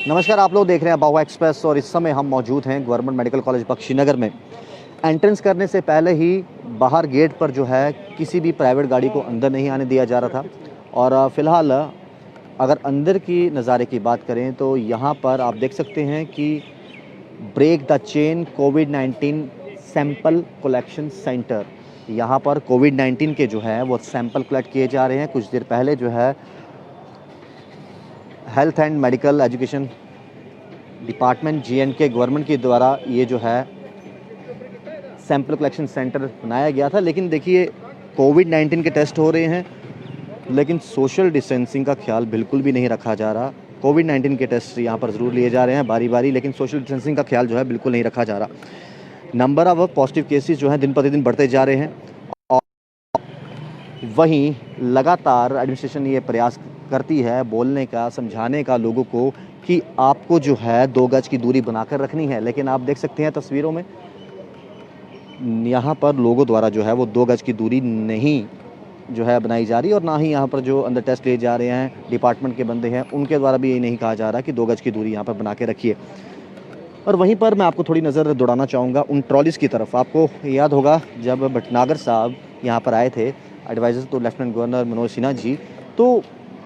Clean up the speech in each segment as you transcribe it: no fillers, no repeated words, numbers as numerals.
नमस्कार, आप लोग देख रहे हैं बाहुआ एक्सप्रेस और इस समय हम मौजूद हैं गवर्नमेंट मेडिकल कॉलेज बख्शीनगर में। एंट्रेंस करने से पहले ही बाहर गेट पर जो है किसी भी प्राइवेट गाड़ी को अंदर नहीं आने दिया जा रहा था। और फ़िलहाल अगर अंदर की नज़ारे की बात करें तो यहाँ पर आप देख सकते हैं कि ब्रेक द चेन कोविड-19 सैंपल कलेक्शन सेंटर, यहाँ पर कोविड-19 के जो है वो सैंपल कलेक्ट किए जा रहे हैं। कुछ देर पहले जो है health and medical education department J&K government के द्वारा ये जो है सैंपल कलेक्शन सेंटर बनाया गया था। लेकिन देखिए, कोविड-19 के टेस्ट हो रहे हैं लेकिन सोशल डिस्टेंसिंग का ख्याल बिल्कुल भी नहीं रखा जा रहा। कोविड-19 के टेस्ट यहाँ पर ज़रूर लिए जा रहे हैं बारी बारी, लेकिन सोशल डिस्टेंसिंग का ख्याल जो है बिल्कुल नहीं रखा जा रहा। नंबर ऑफ पॉजिटिव केसेस जो हैं दिन प्रतिदिन बढ़ते जा रहे हैं और वहीं लगातार एडमिनिस्ट्रेशन ये प्रयास करती है बोलने का, समझाने का लोगों को कि आपको जो है 2 गज की दूरी बनाकर रखनी है। लेकिन आप देख सकते हैं तस्वीरों में यहाँ पर लोगों द्वारा जो है वो 2 गज की दूरी नहीं जो है बनाई जा रही, और ना ही यहाँ पर जो अंदर टेस्ट लिए जा रहे हैं डिपार्टमेंट के बंदे हैं उनके द्वारा भी ये नहीं कहा जा रहा कि 2 गज की दूरी यहाँ पर बना के रखिए। और वहीं पर मैं आपको थोड़ी नज़र दौड़ाना चाहूँगा उन ट्रॉलीज़ की तरफ। आपको याद होगा जब भटनागर साहब यहाँ पर आए थे, एडवाइज़र तो लेफ्टिनेंट गवर्नर मनोज सिन्हा जी, तो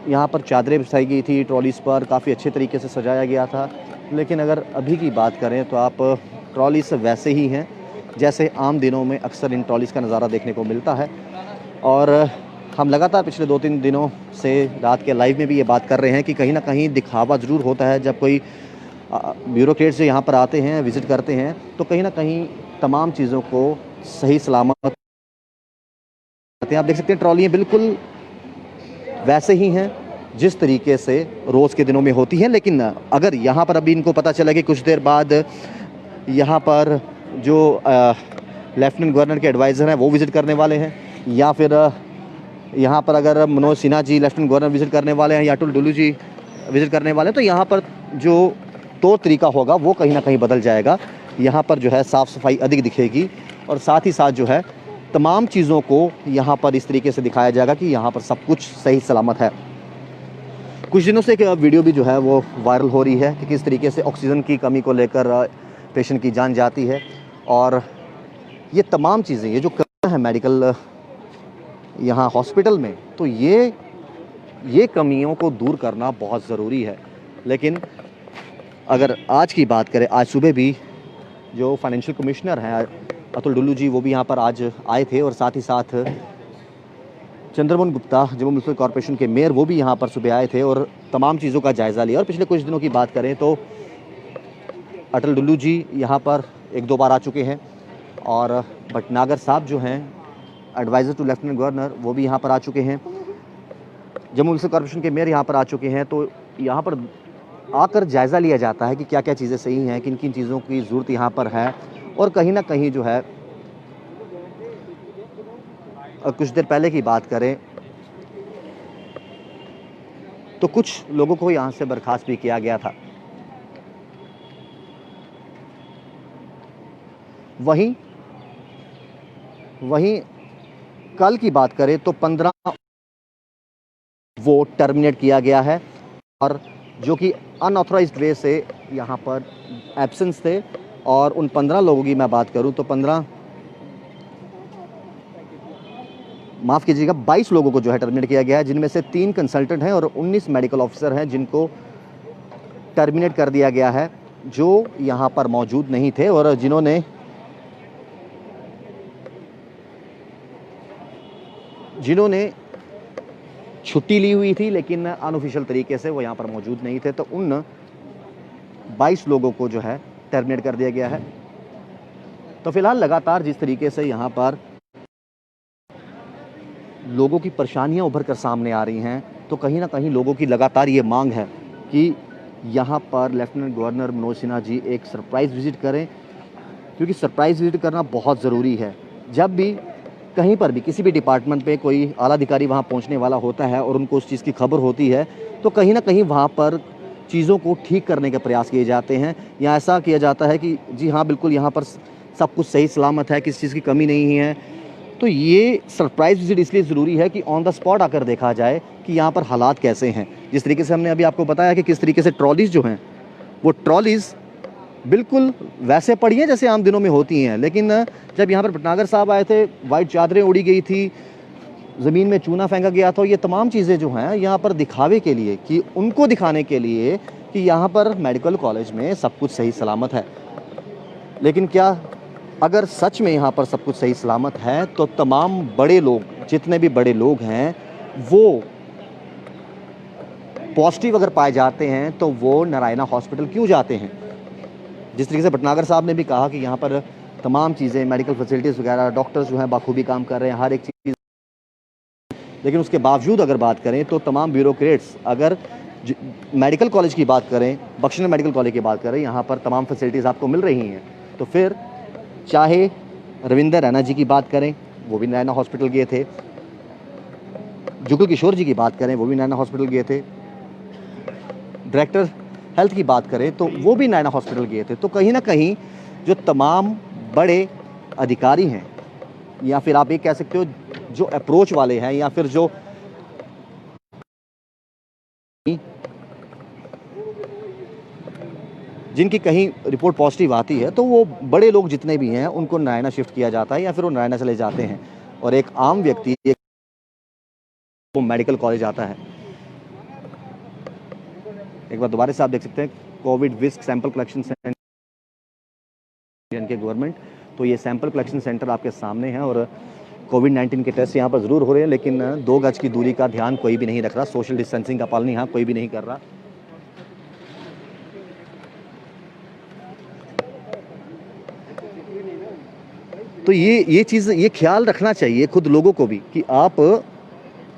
यहाँ पर चादरें बिछाई गई थी ट्रॉलीज़ पर, काफ़ी अच्छे तरीके से सजाया गया था। लेकिन अगर अभी की बात करें तो आप ट्रॉलीज़ वैसे ही हैं जैसे आम दिनों में अक्सर इन ट्रॉलीज़ का नज़ारा देखने को मिलता है। और हम लगातार पिछले 2-3 दिनों से रात के लाइव में भी ये बात कर रहे हैं कि कहीं ना कहीं दिखावा ज़रूर होता है जब कोई ब्यूरोक्रेट्स यहाँ पर आते हैं, विज़िट करते हैं, तो कहीं ना कहीं तमाम चीज़ों को सही सलामत करते हैं। आप देख सकते हैं ट्रॉलियाँ बिल्कुल वैसे ही हैं जिस तरीके से रोज़ के दिनों में होती हैं। लेकिन अगर यहाँ पर अभी इनको पता चला कि कुछ देर बाद यहाँ पर जो लेफ्टिनेंट गवर्नर के एडवाइज़र हैं वो विज़िट करने वाले हैं, या फिर यहाँ पर अगर Manoj Sinha ji lieutenant governor visit करने वाले हैं या अतुल डुल्लू जी विज़िट करने वाले हैं, तो यहाँ पर जो तौर तरीका होगा वो कहीं ना कहीं बदल जाएगा। यहाँ पर जो है साफ़ सफाई अधिक दिखेगी और साथ ही साथ जो है तमाम चीज़ों को यहाँ पर इस तरीके से दिखाया जाएगा कि यहाँ पर सब कुछ सही सलामत है। कुछ दिनों से एक वीडियो भी जो है वो वायरल हो रही है कि किस तरीके से ऑक्सीजन की कमी को लेकर पेशेंट की जान जाती है। और ये तमाम चीज़ें, ये जो कमियाँ हैं मेडिकल यहाँ हॉस्पिटल में, तो ये कमियों को दूर करना बहुत ज़रूरी है। लेकिन अगर आज की बात करें, आज सुबह भी जो फाइनेंशियल कमिश्नर हैं अतुल डुल्लू जी, वो भी यहाँ पर आज आए थे, और साथ ही साथ चंद्रमोहन गुप्ता जम्मू म्युनिसिपल कॉर्पोरेशन के मेयर वो भी यहाँ पर सुबह आए थे और तमाम चीज़ों का जायज़ा लिया। और पिछले कुछ दिनों की बात करें तो अतुल डुल्लू जी यहाँ पर 1-2 बार आ चुके हैं, और भटनागर साहब जो हैं एडवाइज़र टू लेफ्टिनेंट गवर्नर वो भी यहाँ पर आ चुके हैं, जम्मू म्युनिसिपल कॉर्पोरेशन के मेयर यहाँ पर आ चुके हैं। तो यहाँ पर आकर जायज़ा लिया जाता है कि क्या क्या चीज़ें सही हैं, किन किन चीज़ों की ज़रूरत यहाँ पर है। और कहीं ना कहीं जो है कुछ देर पहले की बात करें तो कुछ लोगों को यहाँ से बर्खास्त भी किया गया था। वहीं कल की बात करें तो 15 वो टर्मिनेट किया गया है, और जो कि अनऑथराइज्ड वे से यहाँ पर एब्सेंस थे। और उन 15 लोगों की मैं बात करूं तो 22 लोगों को जो है टर्मिनेट किया गया है, जिनमें से 3 कंसल्टेंट हैं और 19 मेडिकल ऑफिसर हैं जिनको टर्मिनेट कर दिया गया है, जो यहाँ पर मौजूद नहीं थे और जिन्होंने छुट्टी ली हुई थी लेकिन अनऑफिशियल तरीके से वो यहाँ पर मौजूद नहीं थे। तो उन 22 लोगों को जो है टर्मिनेट कर दिया गया है। तो फिलहाल लगातार जिस तरीके से यहाँ पर लोगों की परेशानियाँ उभर कर सामने आ रही हैं, तो कहीं ना कहीं लोगों की लगातार ये मांग है कि यहाँ पर लेफ्टिनेंट गवर्नर मनोज सिन्हा जी एक सरप्राइज़ विज़िट करें, क्योंकि सरप्राइज़ विज़िट करना बहुत ज़रूरी है। जब भी कहीं पर भी किसी भी डिपार्टमेंट पे कोई आला अधिकारी वहाँ पहुँचने वाला होता है और उनको उस चीज़ की खबर होती है, तो कहीं ना कहीं वहाँ पर चीज़ों को ठीक करने के प्रयास किए जाते हैं, या ऐसा किया जाता है कि जी हाँ बिल्कुल यहाँ पर सब कुछ सही सलामत है, किसी चीज़ की कमी नहीं है। तो ये सरप्राइज़ विज़िट इसलिए ज़रूरी है कि ऑन द स्पॉट आकर देखा जाए कि यहाँ पर हालात कैसे हैं। जिस तरीके से हमने अभी आपको बताया कि किस तरीके से ट्रॉलीज़ जो हैं वो ट्रॉलीज़ बिल्कुल वैसे पड़ी हैं जैसे आम दिनों में होती हैं, लेकिन जब यहाँ पर भटनागर साहब आए थे, वाइट चादरें उड़ी गई थी, ज़मीन में चूना फेंका गया था। ये तमाम चीज़ें जो हैं यहाँ पर दिखावे के लिए, कि उनको दिखाने के लिए कि यहाँ पर मेडिकल कॉलेज में सब कुछ सही सलामत है। लेकिन क्या अगर सच में यहाँ पर सब कुछ सही सलामत है तो तमाम बड़े लोग, जितने भी बड़े लोग हैं, वो पॉजिटिव अगर पाए जाते हैं तो वो नारायणा हॉस्पिटल क्यों जाते हैं? जिस तरीके से भटनागर साहब ने भी कहा कि यहाँ पर तमाम चीज़ें, मेडिकल फैसिलिटीज़ वगैरह, डॉक्टर्स जो हैं बाखूबी काम कर रहे हैं, हर एक चीज़, लेकिन उसके बावजूद अगर बात करें तो तमाम ब्यूरोक्रेट्स, अगर मेडिकल कॉलेज की बात करें, बख्शियों मेडिकल कॉलेज की बात करें, यहाँ पर तमाम फैसिलिटीज़ आपको मिल रही हैं, तो फिर चाहे रविंदर रैना जी की बात करें, वो भी नारायणा हॉस्पिटल गए थे, जुगल किशोर जी की बात करें, वो भी नारायणा हॉस्पिटल गए थे, डायरेक्टर हेल्थ की बात करें तो वो भी नारायणा हॉस्पिटल गए थे। तो कहीं ना कहीं जो तमाम बड़े अधिकारी हैं, या फिर आप ये कह सकते हो जो अप्रोच वाले हैं, या फिर जो जिनकी कहीं रिपोर्ट पॉजिटिव आती है, तो वो बड़े लोग जितने भी हैं उनको नारायणा शिफ्ट किया जाता है, या फिर वो नारायणा चले जाते हैं, और एक आम व्यक्ति वो मेडिकल कॉलेज आता है। एक बार दोबारा से आप देख सकते हैं, Covid risk sample collection centre के गवर्नमेंट, तो ये सैंपल कलेक्शन सेंटर आपके सामने है, और कोविड-19 के टेस्ट यहाँ पर ज़रूर हो रहे हैं, लेकिन 2 गज की दूरी का ध्यान कोई भी नहीं रख रहा, सोशल डिस्टेंसिंग का पालन यहाँ कोई भी नहीं कर रहा। तो ये चीज़, ये ख्याल रखना चाहिए खुद लोगों को भी कि आप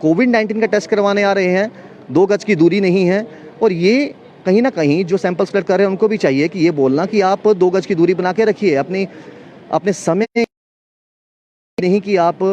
कोविड-19 का टेस्ट करवाने आ रहे हैं, 2 गज की दूरी नहीं है, और ये कहीं ना कहीं जो सैंपल्स कलेक्ट कर रहे हैं उनको भी चाहिए कि ये बोलना कि आप 2 गज की दूरी बना के रखिए, अपने समय, नहीं कि आप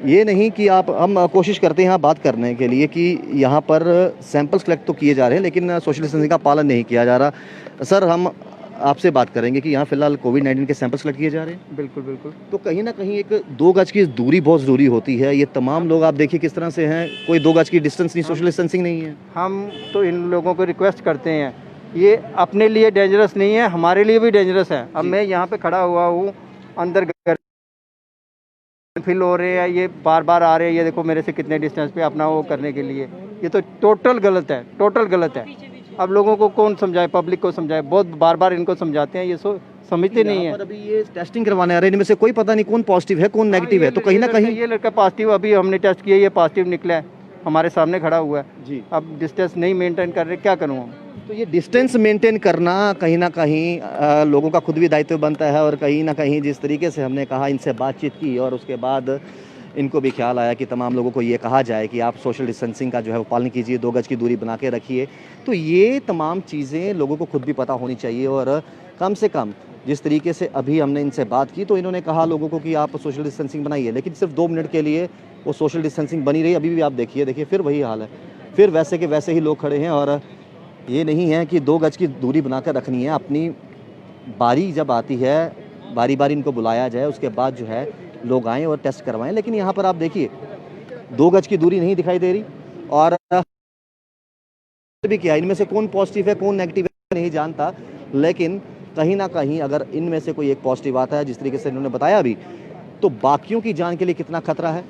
ये नहीं कि आप, हम कोशिश करते हैं यहाँ बात करने के लिए कि यहाँ पर सैंपल्स कलेक्ट तो किए जा रहे हैं, लेकिन सोशल डिस्टेंसिंग का पालन नहीं किया जा रहा। सर, हम आपसे बात करेंगे कि यहाँ फिलहाल कोविड-19 के सैंपल्स कलेक्ट किए जा रहे हैं। बिल्कुल, बिल्कुल। तो कहीं ना कहीं एक 2 गज की दूरी बहुत ज़रूरी होती है। ये तमाम लोग आप देखिए किस तरह से हैं, कोई 2 गज की डिस्टेंस नहीं, सोशल डिस्टेंसिंग नहीं है। हम तो इन लोगों को रिक्वेस्ट करते हैं, ये अपने लिए डेंजरस नहीं है, हमारे लिए भी डेंजरस है। अब मैं यहाँ पे खड़ा हुआ हूँ, अंदर फील हो रहे हैं, ये बार बार आ रहे हैं, ये देखो मेरे से कितने डिस्टेंस पे अपना वो करने के लिए, ये तो टोटल गलत है, टोटल गलत है। अब लोगों को कौन समझाए, पब्लिक को समझाए, बहुत बार बार इनको समझाते हैं, ये समझते नहीं है। अभी ये टेस्टिंग करवाने आ रहे हैं, इनमें से कोई पता नहीं कौन पॉजिटिव है, कौन नेगेटिव है, तो कहीं ना कहीं ये लड़का पॉजिटिव, अभी हमने टेस्ट किया, ये पॉजिटिव निकला है, हमारे सामने खड़ा हुआ है जी। अब डिस्टेंस नहीं मेंटेन कर रहे, क्या करूँ हम? तो ये डिस्टेंस मेंटेन करना कहीं ना कहीं लोगों का खुद भी दायित्व बनता है, और कहीं ना कहीं जिस तरीके से हमने कहा, इनसे बातचीत की, और उसके बाद इनको भी ख्याल आया कि तमाम लोगों को ये कहा जाए कि आप सोशल डिस्टेंसिंग का जो है वो पालन कीजिए, 2 गज की दूरी बना के रखिए। तो ये तमाम चीज़ें लोगों को खुद भी पता होनी चाहिए, और कम से कम जिस तरीके से अभी हमने इनसे बात की, तो इन्होंने कहा लोगों को कि आप सोशल डिस्टेंसिंग बनाइए, लेकिन सिर्फ 2 मिनट के लिए वो सोशल डिस्टेंसिंग बनी रही। अभी भी आप देखिए फिर वही हाल है, फिर वैसे के वैसे ही लोग खड़े हैं, और ये नहीं है कि 2 गज की दूरी बनाकर रखनी है। अपनी बारी जब आती है, बारी बारी इनको बुलाया जाए, उसके बाद जो है लोग आएँ और टेस्ट करवाएं। लेकिन यहाँ पर आप देखिए 2 गज की दूरी नहीं दिखाई दे रही, और भी क्या, इनमें से कौन पॉजिटिव है कौन नेगेटिव है नहीं जानता, लेकिन कहीं ना कहीं अगर इनमें से कोई एक पॉजिटिव आता है, जिस तरीके से इन्होंने बताया अभी, तो बाकियों की जान के लिए कितना खतरा है।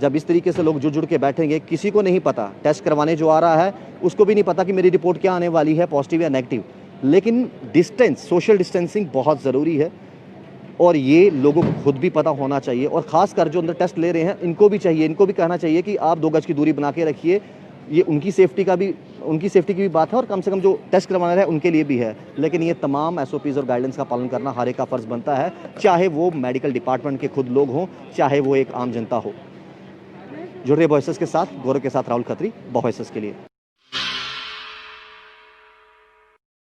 जब इस तरीके से लोग जुड़ के बैठेंगे, किसी को नहीं पता, टेस्ट करवाने जो आ रहा है उसको भी नहीं पता कि मेरी रिपोर्ट क्या आने वाली है, पॉजिटिव या नेगेटिव। लेकिन डिस्टेंस, सोशल डिस्टेंसिंग बहुत ज़रूरी है, और ये लोगों को खुद भी पता होना चाहिए, और ख़ासकर जो अंदर टेस्ट ले रहे हैं इनको भी चाहिए, इनको भी कहना चाहिए कि आप 2 गज की दूरी बना के रखिए। ये उनकी सेफ्टी की भी बात है, और कम से कम जो टेस्ट करवाना है उनके लिए भी है। लेकिन ये तमाम SOPs और गाइडेंस का पालन करना हर एक का फ़र्ज़ बनता है, चाहे वो मेडिकल डिपार्टमेंट के खुद लोग हों, चाहे वो एक आम जनता हो। जुड़ रहे वॉइसेस के साथ, गौरव के साथ राहुल खत्री, वॉइसेस के लिए।